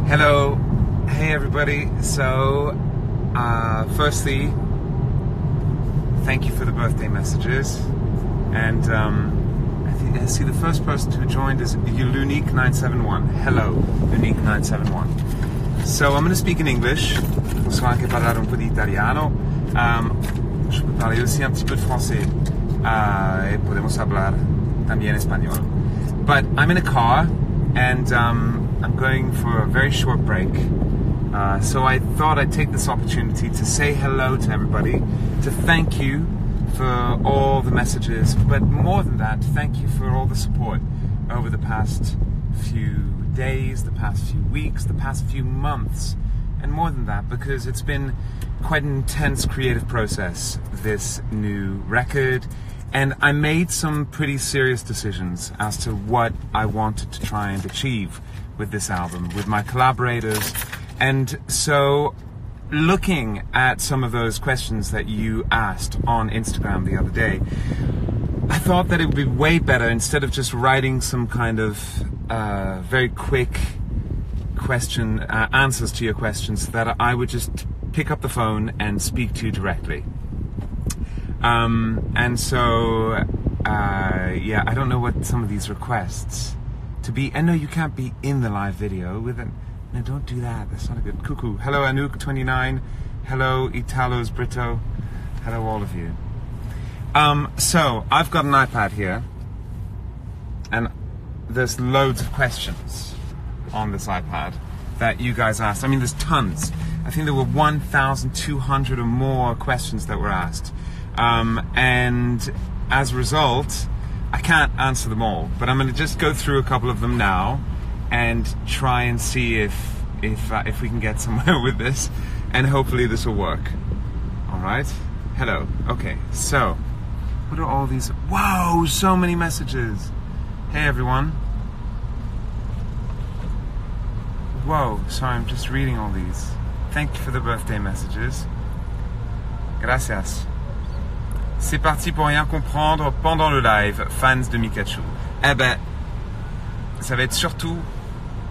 Hello, hey everybody. So, firstly, thank you for the birthday messages. And I see the first person who joined is Unique971. Hello, Unique971. So, I'm going to speak in English. Posso anche parlare un po' di italiano. Je peux parler aussi un petit peu de français. Et podemos hablar también español. But I'm in a car and I'm going for a very short break. So I thought I'd take this opportunity to say hello to everybody, to thank you for all the messages, but more than that, thank you for all the support over the past few days, the past few weeks, the past few months, and more than that, because it's been quite an intense creative process, this new record, and I made some pretty serious decisions as to what I wanted to try and achieve with this album, with my collaborators. And so, looking at some of those questions that you asked on Instagram the other day, I thought that it would be way better, instead of just writing some kind of very quick question, answers to your questions, that I would just pick up the phone and speak to you directly. And so, yeah, I don't know what some of these requests to be. And no, you can't be in the live video with it. No, don't do that. That's not a good. Cuckoo. Hello, Anouk29. Hello, Italos Brito. Hello, all of you. So I've got an iPad here, and there's loads of questions on this iPad that you guys asked. I mean, there's tons. I think there were 1,200 or more questions that were asked. And as a result, I can't answer them all, but I'm going to just go through a couple of them now and try and see if we can get somewhere with this, and hopefully this will work. All right. Hello. Okay. So, what are all these? Whoa! So many messages. Hey everyone. Whoa. Sorry, I'm just reading all these. Thank you for the birthday messages. Gracias. C'est parti pour rien comprendre pendant le live, fans de Mikachu. Eh ben, ça va être surtout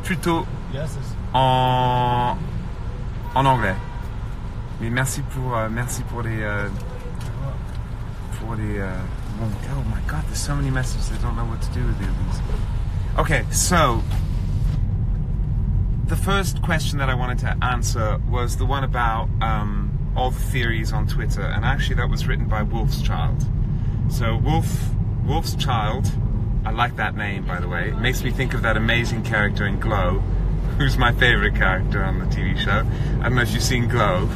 plutôt en anglais. Mais merci pour les oh my God, there's so many messages. I don't know what to do with these. Okay, so the first question that I wanted to answer was the one about all the theories on Twitter, and actually that was written by Wolf's Child. So Wolf's Child, I like that name, by the way. It makes me think of that amazing character in Glow, who's my favorite character on the TV show. I don't know if you've seen Glow,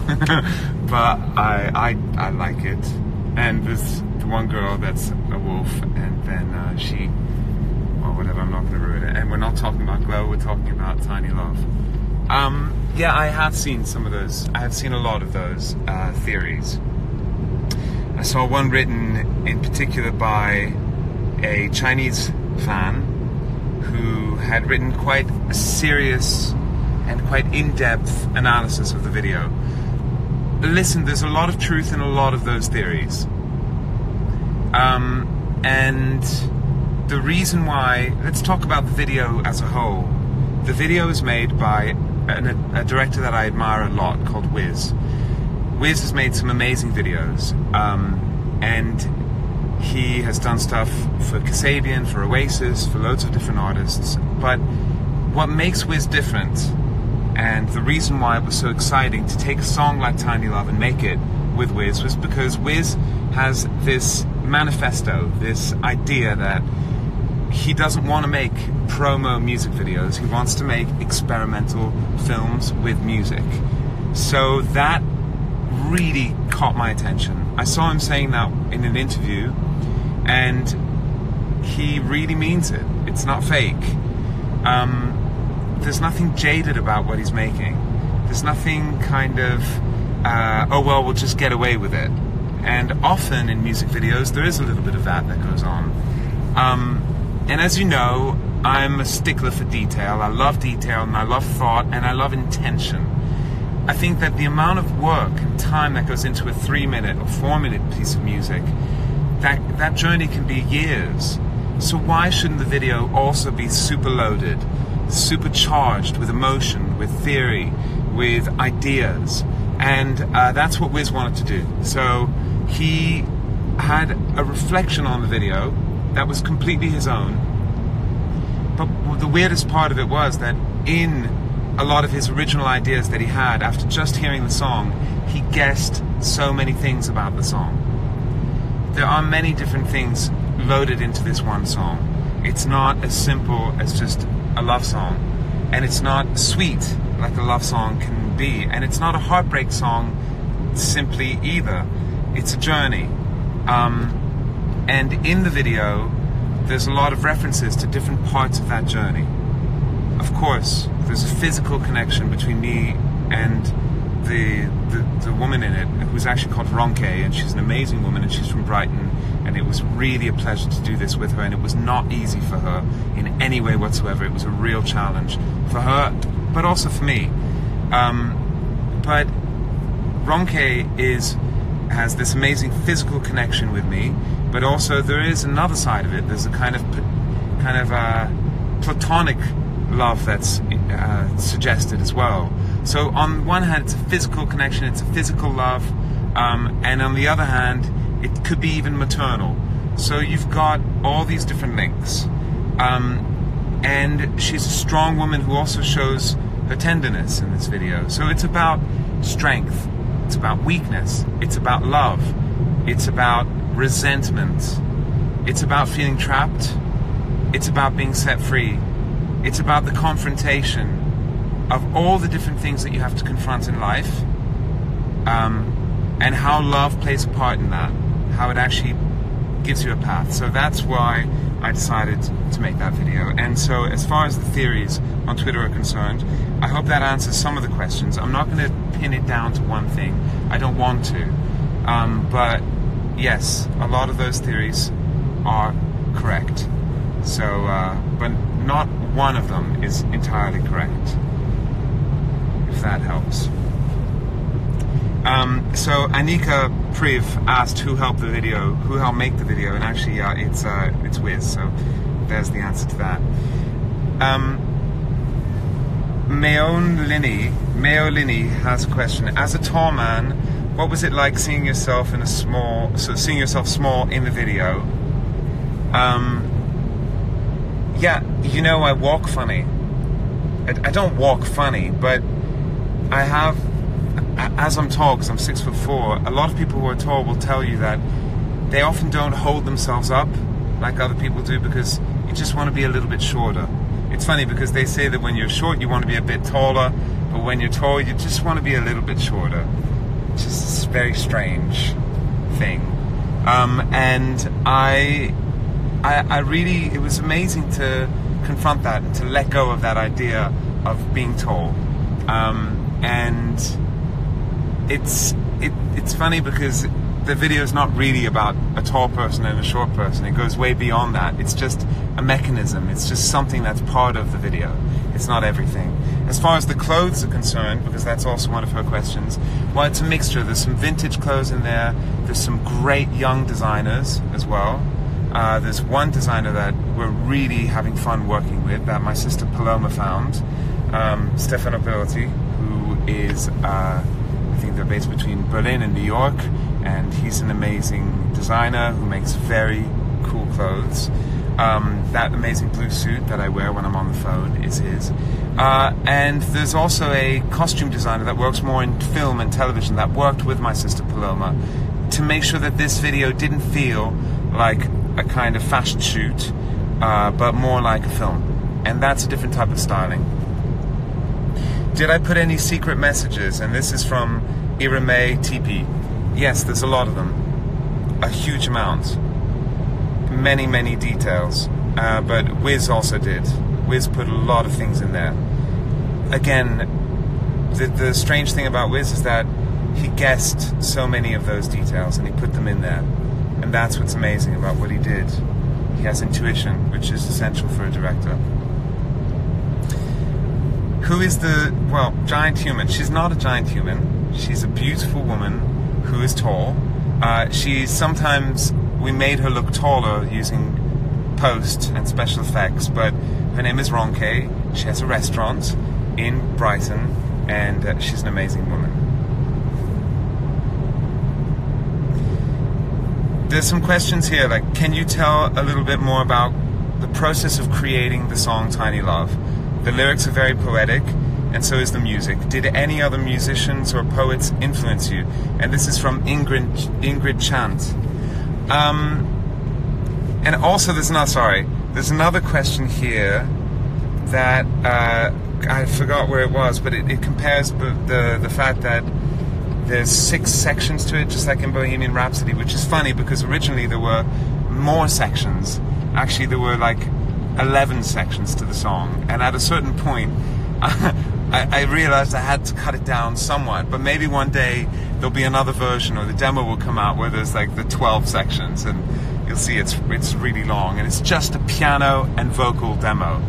but I like it. And there's the one girl that's a wolf, and then she, or whatever, I'm not going to ruin it. And we're not talking about Glow, we're talking about Tiny Love. Yeah, I have seen some of those. I have seen a lot of those theories. I saw one written in particular by a Chinese fan who had written quite a serious and quite in-depth analysis of the video. Listen, there's a lot of truth in a lot of those theories. And the reason why, let's talk about the video as a whole. The video is made by a director that I admire a lot called Wiz. Wiz has made some amazing videos, and he has done stuff for Kasabian, for Oasis, for loads of different artists. But what makes Wiz different, and the reason why it was so exciting to take a song like Tiny Love and make it with Wiz, was because Wiz has this manifesto, this idea that he doesn't want to make promo music videos. He wants to make experimental films with music. So that really caught my attention. I saw him saying that in an interview, and he really means it. It's not fake. There's nothing jaded about what he's making. There's nothing kind of, oh well, we'll just get away with it. And often in music videos, there is a little bit of that goes on. And as you know, I'm a stickler for detail. I love detail, and I love thought, and I love intention. I think that the amount of work and time that goes into a 3-minute or 4-minute piece of music, that journey can be years. So why shouldn't the video also be super loaded, supercharged with emotion, with theory, with ideas, and that's what Wiz wanted to do. So he had a reflection on the video that was completely his own, but the weirdest part of it was that in a lot of his original ideas that he had after just hearing the song, he guessed so many things about the song. There are many different things loaded into this one song. It's not as simple as just a love song, and it's not sweet like a love song can be, and it's not a heartbreak song simply either. It's a journey. And in the video, there's a lot of references to different parts of that journey. Of course, there's a physical connection between me and the woman in it, who's actually called Ronke, and she's an amazing woman, and she's from Brighton, and it was really a pleasure to do this with her, and it was not easy for her in any way whatsoever. It was a real challenge for her, but also for me. But Ronke has this amazing physical connection with me, but also there is another side of it. There's a kind of platonic love that's suggested as well. So on one hand, it's a physical connection, it's a physical love, and on the other hand, it could be even maternal. So you've got all these different links. And she's a strong woman who also shows her tenderness in this video. So it's about strength, it's about weakness, it's about love, it's about resentment, it's about feeling trapped, it's about being set free, it's about the confrontation of all the different things that you have to confront in life, and how love plays a part in that, how it actually gives you a path. So that's why I decided to make that video. And so as far as the theories on Twitter are concerned, I hope that answers some of the questions. I'm not going to pin it down to one thing. I don't want to. But yes, a lot of those theories are correct. So, but not one of them is entirely correct, if that helps. So Anika Priv asked who helped make the video, and actually it's Wiz, so there's the answer to that. Meo Lini has a question. As a tall man, what was it like seeing yourself small in the video? Yeah, you know, I walk funny. I don't walk funny, but I have, as I'm tall, because I'm 6'4", a lot of people who are tall will tell you that they often don't hold themselves up like other people do, because you just want to be a little bit shorter. It's funny because they say that when you're short you want to be a bit taller, but when you're tall you just want to be a little bit shorter. It's just this very strange thing. And I really, it was amazing to confront that and to let go of that idea of being tall. And it's funny because the video is not really about a tall person and a short person. It goes way beyond that. It's just a mechanism. It's just something that's part of the video. It's not everything. As far as the clothes are concerned, because that's also one of her questions, well, it's a mixture. There's some vintage clothes in there. There's some great young designers as well. There's one designer that we're really having fun working with that my sister Paloma found, Stefano Perotti, who is, I think they're based between Berlin and New York, and he's an amazing designer who makes very cool clothes. That amazing blue suit that I wear when I'm on the phone is his. And there's also a costume designer that works more in film and television that worked with my sister Paloma to make sure that this video didn't feel like a kind of fashion shoot, but more like a film. And that's a different type of styling. Did I put any secret messages? And this is from Irame TP. Yes, there's a lot of them. A huge amount. Many, many details. But Wiz also did. Wiz put a lot of things in there. Again, the strange thing about Wiz is that he guessed so many of those details and he put them in there. And that's what's amazing about what he did. He has intuition, which is essential for a director. Who is the, well, giant human? She's not a giant human. She's a beautiful woman who is tall. Sometimes we made her look taller using post and special effects, but her name is Ronke, She has a restaurant in Brighton, and she's an amazing woman. There's some questions here, like, can you tell a little bit more about the process of creating the song Tiny Love? The lyrics are very poetic, and so is the music. Did any other musicians or poets influence you? And this is from Ingrid Chant. And also there's another question here that I forgot where it was, but it compares the fact that there's 6 sections to it, just like in Bohemian Rhapsody, which is funny because originally there were more sections. Actually, there were like 11 sections to the song, and at a certain point I realized I had to cut it down somewhat, but maybe one day there'll be another version, or the demo will come out where there's like the 12 sections, and you'll see it's really long, and it's just a piano and vocal demo,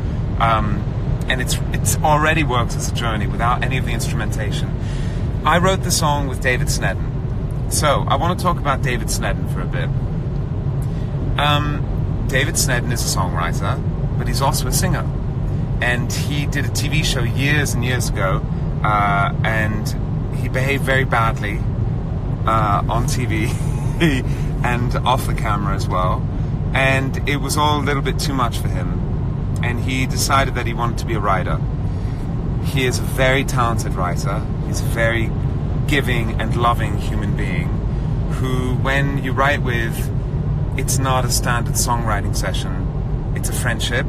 and it's already works as a journey without any of the instrumentation. I wrote the song with David Snedden, so I want to talk about David Snedden for a bit. David Snedden is a songwriter, but he's also a singer. And he did a TV show years and years ago, and he behaved very badly on TV and off the camera as well. And it was all a little bit too much for him. And he decided that he wanted to be a writer. He is a very talented writer. He's a very giving and loving human being who, when you write with, it's not a standard songwriting session. It's a friendship,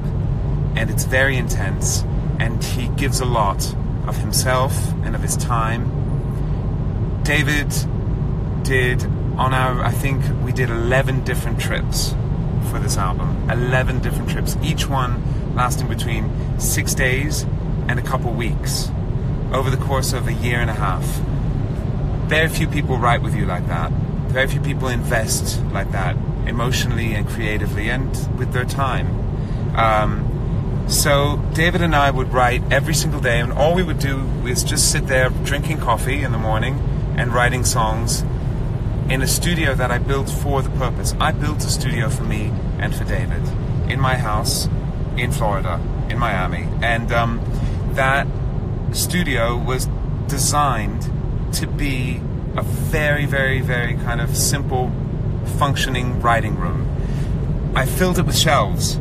and it's very intense, and he gives a lot of himself and of his time. David did, I think we did 11 different trips for this album. 11 different trips, each one lasting between 6 days and a couple weeks, over the course of a year and a half. Very few people write with you like that. Very few people invest like that, emotionally and creatively and with their time. So David and I would write every single day, and all we would do is just sit there drinking coffee in the morning and writing songs in a studio that I built for the purpose. I built a studio for me and for David in my house in Florida, in Miami, and that studio was designed to be a very, very, very kind of simple, functioning writing room. I filled it with shelves.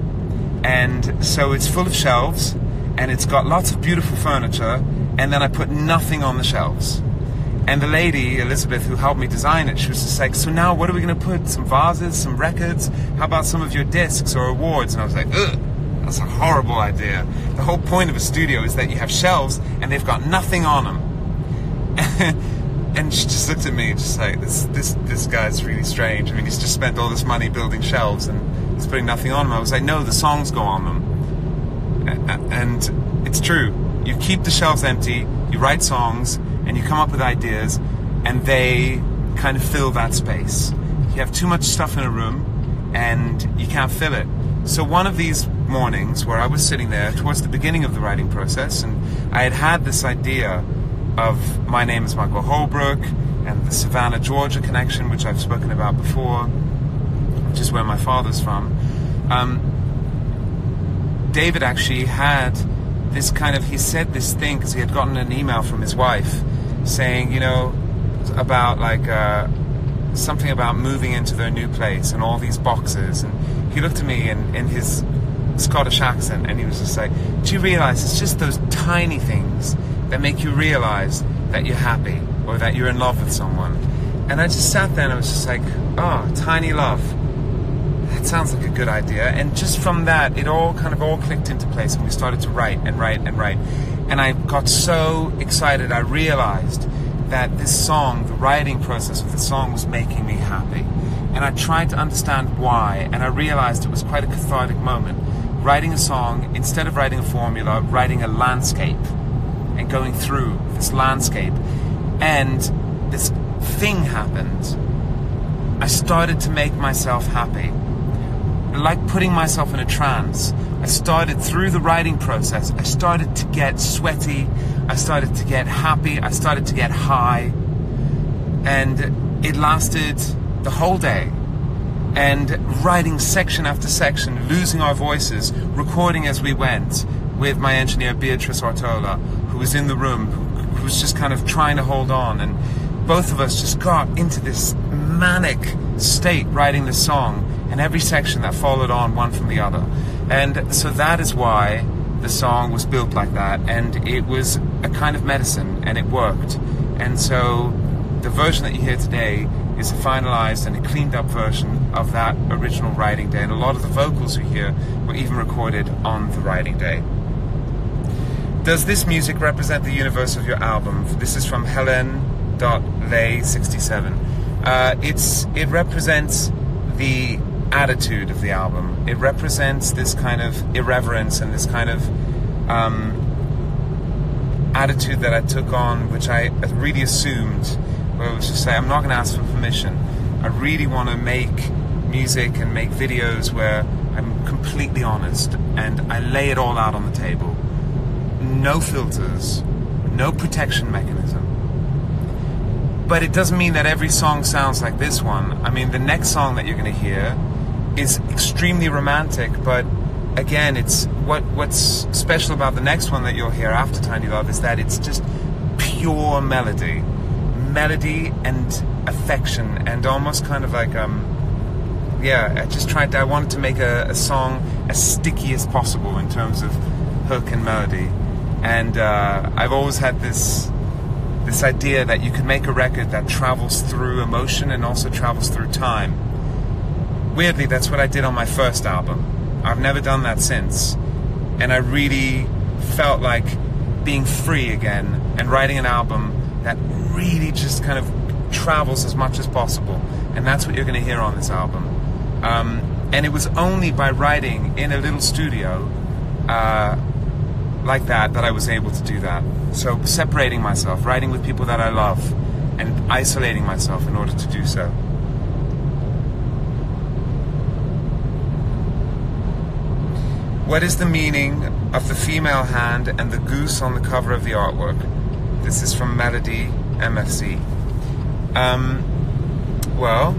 And so it's full of shelves, and it's got lots of beautiful furniture, and then I put nothing on the shelves. And the lady, Elizabeth, who helped me design it, she was just like, so now what are we going to put? Some vases, some records? How about some of your discs or awards? And I was like, ugh, that's a horrible idea. The whole point of a studio is that you have shelves, and they've got nothing on them. And she just looked at me, just like, this guy's really strange. I mean, he's just spent all this money building shelves, and he's putting nothing on them. I was like, no, the songs go on them. And it's true. You keep the shelves empty, you write songs, and you come up with ideas, and they kind of fill that space. You have too much stuff in a room, and you can't fill it. So one of these mornings where I was sitting there towards the beginning of the writing process, and I had this idea of My Name is Michael Holbrook and the Savannah, Georgia connection, which I've spoken about before, which is where my father's from. David actually had this kind of, he said this thing because he had gotten an email from his wife saying, you know, about like something about moving into their new place and all these boxes. And he looked at me in his Scottish accent, and he was just like, do you realize it's just those tiny things that make you realize that you're happy or that you're in love with someone? And I just sat there and I was just like, oh, tiny love. That sounds like a good idea. And just from that, it all kind of all clicked into place, and we started to write and write and write. And I got so excited, I realized that this song, the writing process of the song, was making me happy. And I tried to understand why, and I realized it was quite a cathartic moment. Writing a song, instead of writing a formula, writing a landscape and going through this landscape. And this thing happened. I started to make myself happy. Like putting myself in a trance. I started through the writing process. I started to get sweaty. I started to get happy. I started to get high. And it lasted the whole day. And writing section after section, losing our voices, recording as we went, with my engineer Beatrice Ortola, who was in the room, who was just kind of trying to hold on, and both of us just got into this manic state writing this song, and every section that followed on one from the other. And so that is why the song was built like that, and it was a kind of medicine, and it worked. And so the version that you hear today is a finalized and a cleaned up version of that original writing day, and a lot of the vocals you hear were even recorded on the writing day. Does this music represent the universe of your album? This is from Helen.lay67. It represents the attitude of the album. It represents this kind of irreverence and this kind of attitude that I took on, which I really assumed, where it was just say, I'm not going to ask for permission. I really want to make music and make videos where I'm completely honest and I lay it all out on the table. No filters, no protection mechanism. But it doesn't mean that every song sounds like this one. I mean, the next song that you're going to hear is extremely romantic, but again, it's what's special about the next one that you'll hear after Tiny Love is that it's just pure melody and affection, and almost kind of like yeah, I wanted to make a song as sticky as possible in terms of hook and melody. And I've always had this idea that you can make a record that travels through emotion and also travels through time. Weirdly, that's what I did on my first album. I've never done that since, and I really felt like being free again and writing an album that really just kind of travels as much as possible, and that's what you're going to hear on this album. And it was only by writing in a little studio like that I was able to do that. So separating myself, writing with people that I love, and isolating myself in order to do so. What is the meaning of the female hand and the goose on the cover of the artwork? This is from Melody MFC. Well,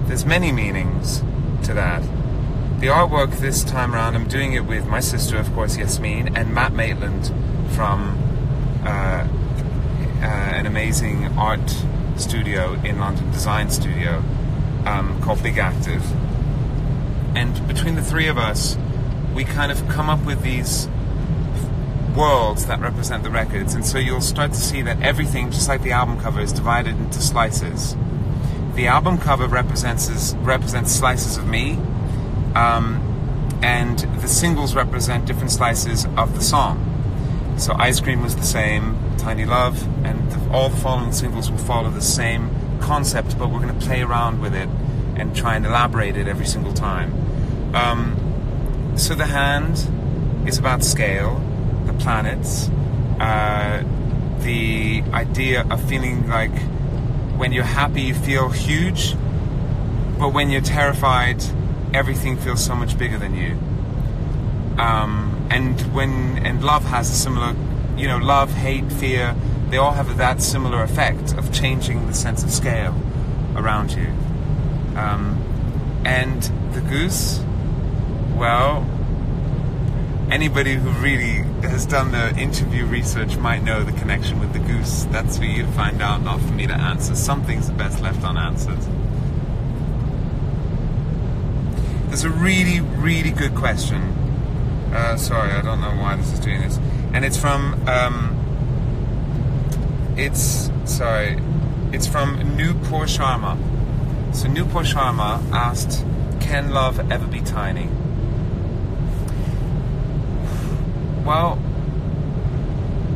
there's many meanings to that. The artwork this time around, I'm doing it with my sister, of course, Yasmin, and Matt Maitland from an amazing art studio in London, design studio, called Big Active. And between the three of us, we kind of come up with these worlds that represent the records, and so you'll start to see that everything, just like the album cover, is divided into slices. The album cover represents slices of me, and the singles represent different slices of the song. So Ice Cream was the same, Tiny Love, and all the following singles will follow the same concept, but we're going to play around with it and try and elaborate it every single time. So the hand is about scale, the planets, the idea of feeling like when you're happy you feel huge, but when you're terrified everything feels so much bigger than you. And love has a similar, you know, love, hate, fear, they all have that similar effect of changing the sense of scale around you. And the goose, well, anybody who really has done the interview research might know the connection with the goose. That's for you to find out, not for me to answer. Some things are best left unanswered. There's a really, really good question. Sorry, I don't know why this is doing this. And it's from, it's from Nupur Sharma. So Nupur Sharma asked, can love ever be tiny? Well,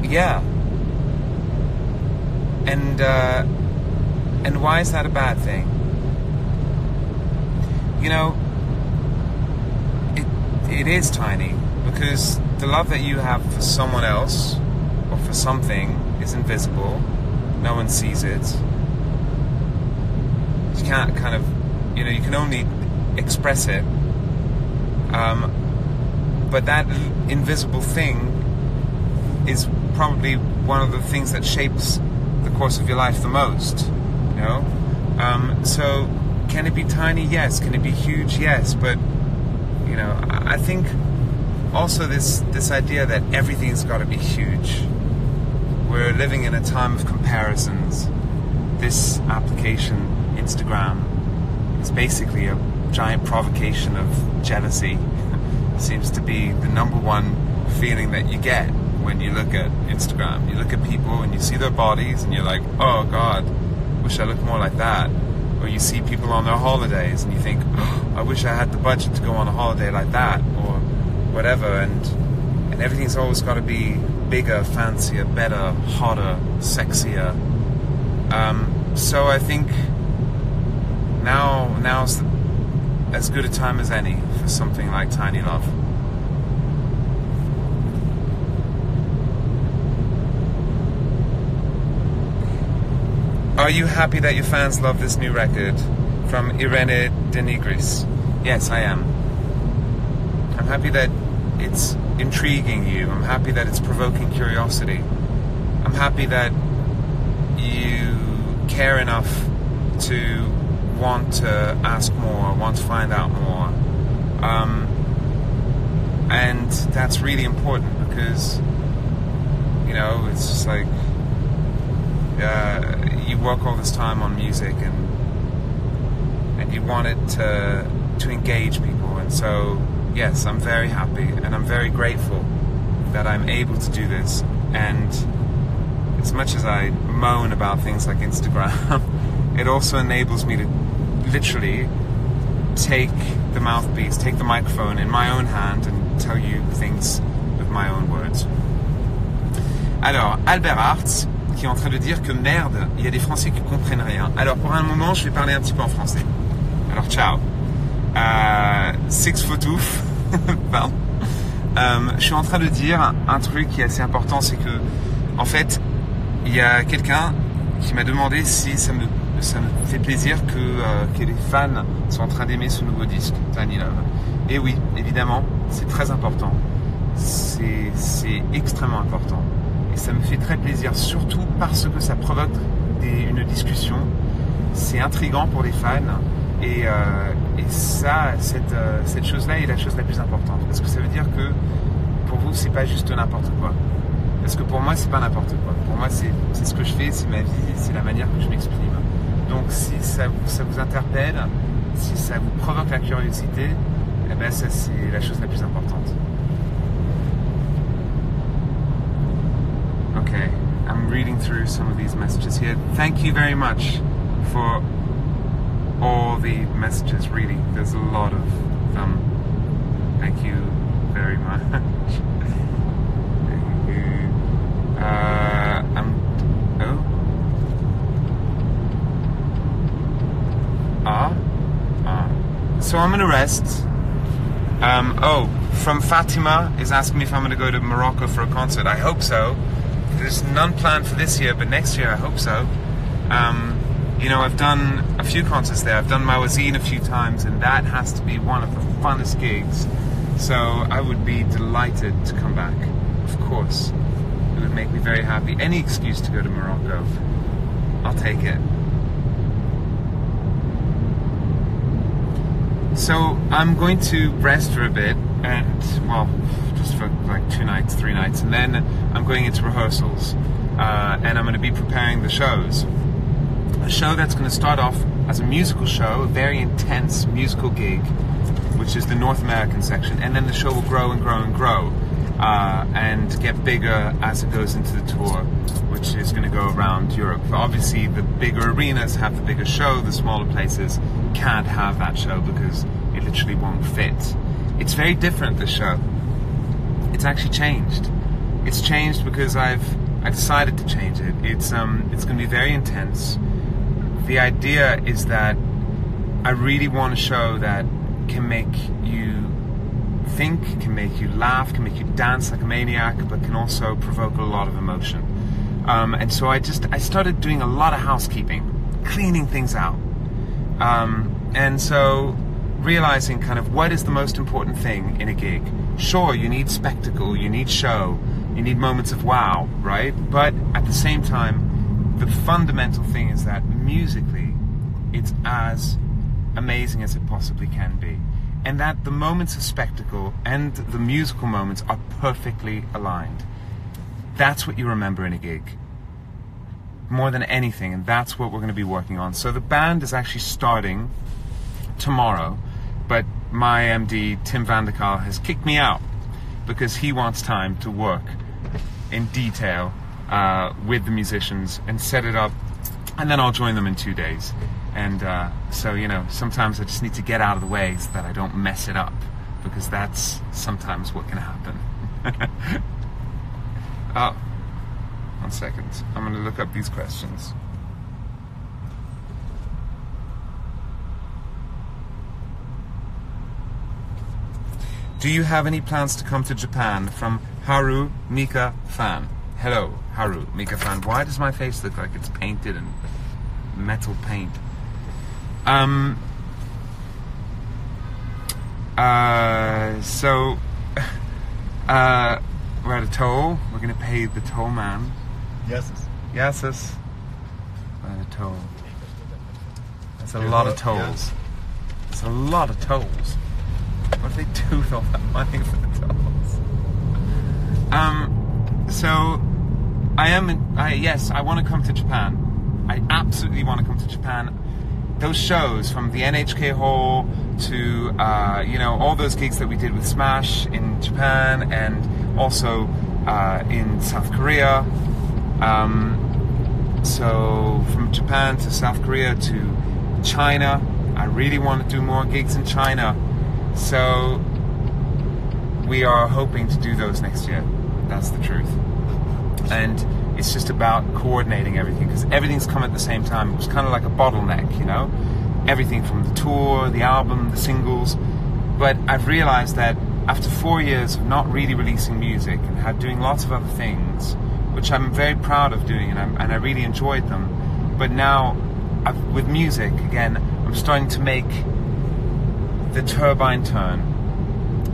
yeah. And why is that a bad thing? You know, it is tiny, because the love that you have for someone else or for something is invisible. No one sees it. You can't kind of, you know, you can only express it. But that invisible thing is probably one of the things that shapes the course of your life the most, you know? So can it be tiny? Yes. Can it be huge? Yes. But, you know, I think also this idea that everything's got to be huge. We're living in a time of comparisons. This application, Instagram, is basically a giant provocation of jealousy. Seems to be the number one feeling that you get when you look at Instagram. You look at people and you see their bodies and you're like, oh God, wish I looked more like that. Or you see people on their holidays and you think, oh, I wish I had the budget to go on a holiday like that, or whatever. And everything's always got to be bigger, fancier, better, hotter, sexier. So I think now's as good a time as any for something like Tiny Love. Are you happy that your fans love this new record? From Irene Denigris. Yes, I am. I'm happy that it's intriguing you. I'm happy that it's provoking curiosity. I'm happy that you care enough to want to ask more, want to find out more. And that's really important because, you know, it's just like you work all this time on music and you want it to engage people. And so, yes, I'm very happy and I'm very grateful that I'm able to do this. And as much as I moan about things like Instagram, it also enables me to literally take the mouthpiece, take the microphone in my own hand and tell you things with my own words. Alors, Albert Arts, qui est en train de dire que merde, il y a des Français qui comprennent rien. Alors, pour un moment, je vais parler un petit peu en français. Alors, ciao. Six foot ouf. Pardon. Je suis en train de dire un truc qui est assez important, c'est que, en fait, il y a quelqu'un qui m'a demandé si ça me fait plaisir que les fans sont en train d'aimer ce nouveau disque, Tiny Love. Et oui, évidemment, c'est très important. C'est extrêmement important. Et ça me fait très plaisir, surtout parce que ça provoque une discussion. C'est intriguant pour les fans. Et ça, cette chose-là est la chose la plus importante. Parce que ça veut dire que pour vous, c'est pas juste n'importe quoi. Parce que pour moi, c'est pas n'importe quoi. Pour moi, c'est ce que je fais, c'est ma vie, c'est la manière que je m'exprime. Donc si ça vous interpelle, si ça vous provoque la curiosité, eh ben ça c'est la chose la plus importante. Okay, I'm reading through some of these messages here. Thank you very much for all the messages, really. There's a lot of them. Thank you very much. Thank you. So I'm gonna rest. From Fatima is asking me if I'm gonna go to Morocco for a concert. I hope so. There's none planned for this year, but next year I hope so. You know, I've done a few concerts there. I've done Mawazine a few times, and that has to be one of the funnest gigs. So I would be delighted to come back, of course. It would make me very happy. Any excuse to go to Morocco, I'll take it. So I'm going to rest for a bit, and well, just for like 2 nights, 3 nights, and then I'm going into rehearsals, and I'm going to be preparing the shows. A show that's going to start off as a musical show, a very intense musical gig, which is the North American section, and then the show will grow and grow and grow, and get bigger as it goes into the tour, which is going to go around Europe. Obviously, the bigger arenas have the bigger show, the smaller places can't have that show because it literally won't fit. It's very different, this show. It's actually changed. It's changed because I've decided to change it. It's going to be very intense. The idea is that I really want a show that can make you think, can make you laugh, can make you dance like a maniac, but can also provoke a lot of emotion. And so I started doing a lot of housekeeping, cleaning things out. And so realizing kind of what is the most important thing in a gig. Sure, you need spectacle, you need show, you need moments of wow, right? But at the same time, the fundamental thing is that musically, it's as amazing as it possibly can be. and that the moments of spectacle and the musical moments are perfectly aligned. That's what you remember in a gig, more than anything, and that's what we're going to be working on. So the band is actually starting tomorrow, but my MD, Tim van der Kaal, has kicked me out because he wants time to work in detail with the musicians and set it up, and then I'll join them in 2 days. And so, you know, sometimes I just need to get out of the way so that I don't mess it up, because that's sometimes what can happen. Oh, 1 second. I'm going to look up these questions. Do you have any plans to come to Japan? From Haru Mika Fan. Hello, Haru Mika Fan. Why does my face look like it's painted in metal paint? So we're at a toll. We're gonna pay the toll man. Yes. Yes. We're at a toll. That's a lot of tolls. It's a lot of tolls. What if they do with all that money for the tolls? So yes, I want to come to Japan. I absolutely want to come to Japan. Those shows, from the NHK Hall to you know, all those gigs that we did with Smash in Japan, and also in South Korea. So from Japan to South Korea to China, I really want to do more gigs in China. So we are hoping to do those next year. That's the truth. And it's just about coordinating everything, because everything's come at the same time. It was kind of like a bottleneck, you know? Everything from the tour, the album, the singles. But I've realized that after 4 years of not really releasing music and doing lots of other things, which I'm very proud of doing, and I really enjoyed them, but now with music, again, I'm starting to make the turbine turn,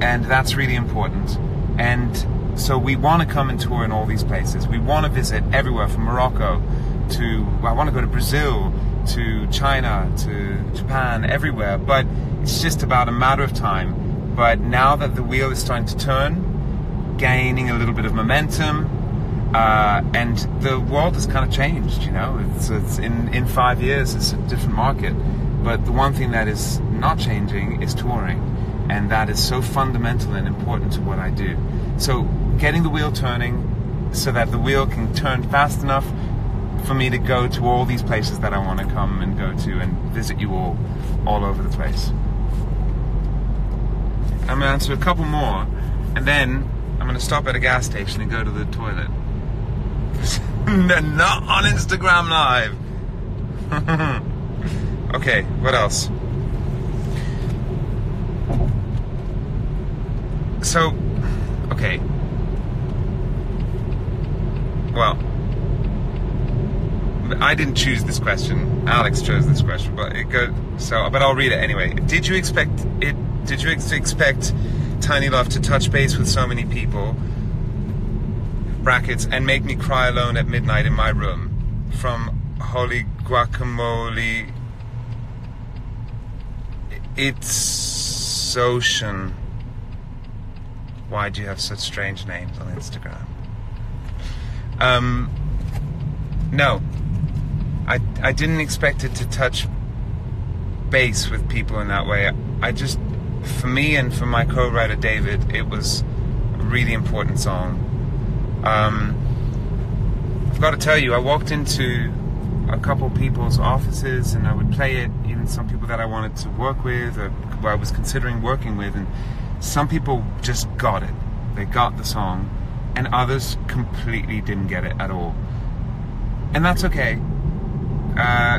and that's really important. And so we want to come and tour in all these places. We want to visit everywhere, from Morocco to, well, I want to go to Brazil, to China, to Japan, everywhere. But it's just about a matter of time. But now that the wheel is starting to turn, gaining a little bit of momentum, and the world has kind of changed, you know. It's in 5 years, it's a different market. But the one thing that is not changing is touring. And that is so fundamental and important to what I do. So getting the wheel turning so that the wheel can turn fast enough for me to go to all these places that I want to come and go to and visit you all over the place. I'm going to answer a couple more, and then I'm going to stop at a gas station and go to the toilet. Not on Instagram Live. Okay, what else? So, okay. Well, I didn't choose this question. Alex chose this question, but but I'll read it anyway. Did you expect Tiny Love to touch base with so many people? Brackets, and make me cry alone at midnight in my room. From Holy Guacamole. It's Ocean. Why do you have such strange names on Instagram? No. I didn't expect it to touch base with people in that way. I just, for me and for my co-writer David, it was a really important song. I've got to tell you, I walked into a couple people's offices and I would play it, even some people that I wanted to work with or who I was considering working with, and some people just got it. They got the song, and others completely didn't get it at all. And that's okay.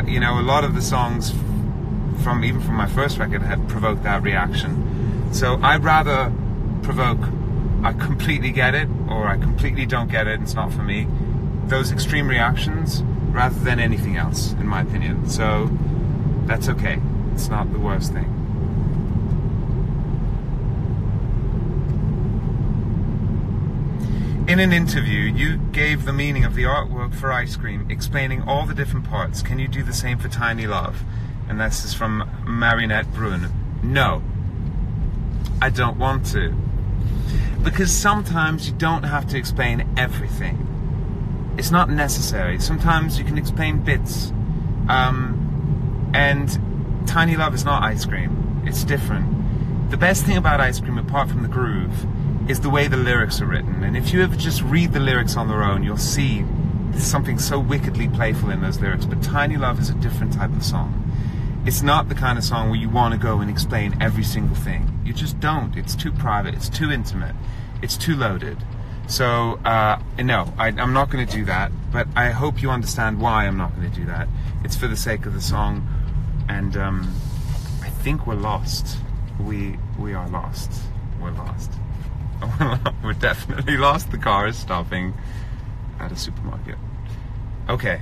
You know, a lot of the songs even from my first record had provoked that reaction. So I'd rather provoke I completely get it or I completely don't get it, it's not for me, those extreme reactions, rather than anything else, in my opinion. So that's okay. It's not the worst thing. In an interview, you gave the meaning of the artwork for Ice Cream, explaining all the different parts. Can you do the same for Tiny Love? And this is from Marinette Brun. No. I don't want to. Because sometimes you don't have to explain everything. It's not necessary. Sometimes you can explain bits. And Tiny Love is not ice cream. It's different. The best thing about ice cream, apart from the groove, is the way the lyrics are written. And if you ever just read the lyrics on their own, you'll see something so wickedly playful in those lyrics. But Tiny Love is a different type of song. It's not the kind of song where you want to go and explain every single thing. You just don't. It's too private. It's too intimate. It's too loaded. So, no, I'm not going to do that. But I hope you understand why I'm not going to do that. It's for the sake of the song. And I think we're lost. We are lost. We're lost. We're definitely lost. The car is stopping at a supermarket. Okay.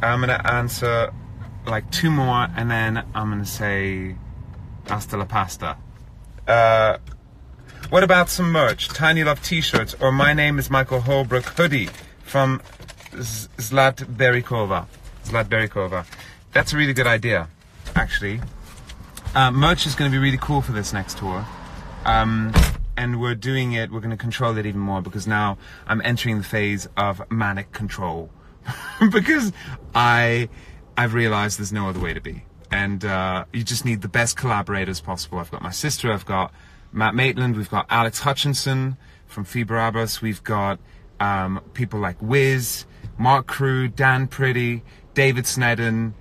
I'm going to answer like 2 more, and then I'm going to say hasta la pasta. What about some merch? Tiny Love t-shirts, or My Name is Michael Holbrook hoodie from Zlatberikova. That's a really good idea, actually. Merch is going to be really cool for this next tour. And we're doing it, we're going to control it even more, because now I'm entering the phase of manic control. Because I've realized there's no other way to be. And you just need the best collaborators possible. I've got my sister, I've got Matt Maitland, we've got Alex Hutchinson from Fiber Abbas, we've got people like Wiz, Mark Crew, Dan Pretty, David Sneddon.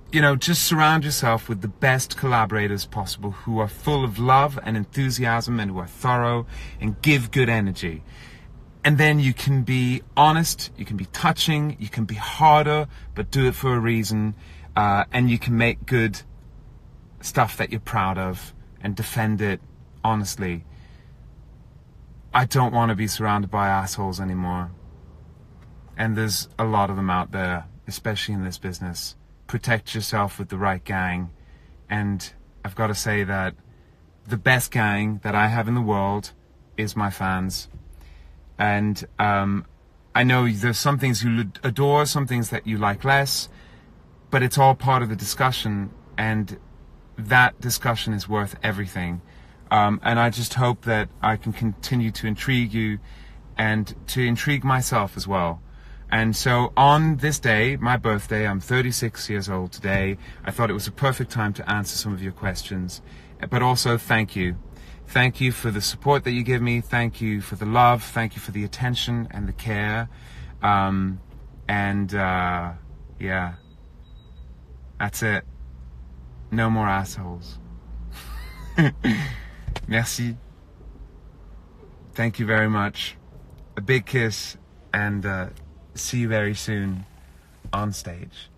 You know, just surround yourself with the best collaborators possible who are full of love and enthusiasm and who are thorough and give good energy. And then you can be honest, you can be touching, you can be harder, but do it for a reason. And you can make good stuff that you're proud of and defend it honestly. I don't want to be surrounded by assholes anymore. And there's a lot of them out there, especially in this business. Protect yourself with the right gang. And I've got to say that the best gang that I have in the world is my fans. And I know there's some things you adore, some things that you like less, but it's all part of the discussion, and that discussion is worth everything. And I just hope that I can continue to intrigue you and to intrigue myself as well. And so on this day, my birthday, I'm 36 years old today, I thought it was a perfect time to answer some of your questions. But also, thank you. Thank you for the support that you give me. Thank you for the love. Thank you for the attention and the care. Yeah, that's it. No more assholes. Merci. Thank you very much. A big kiss, and see you very soon on stage.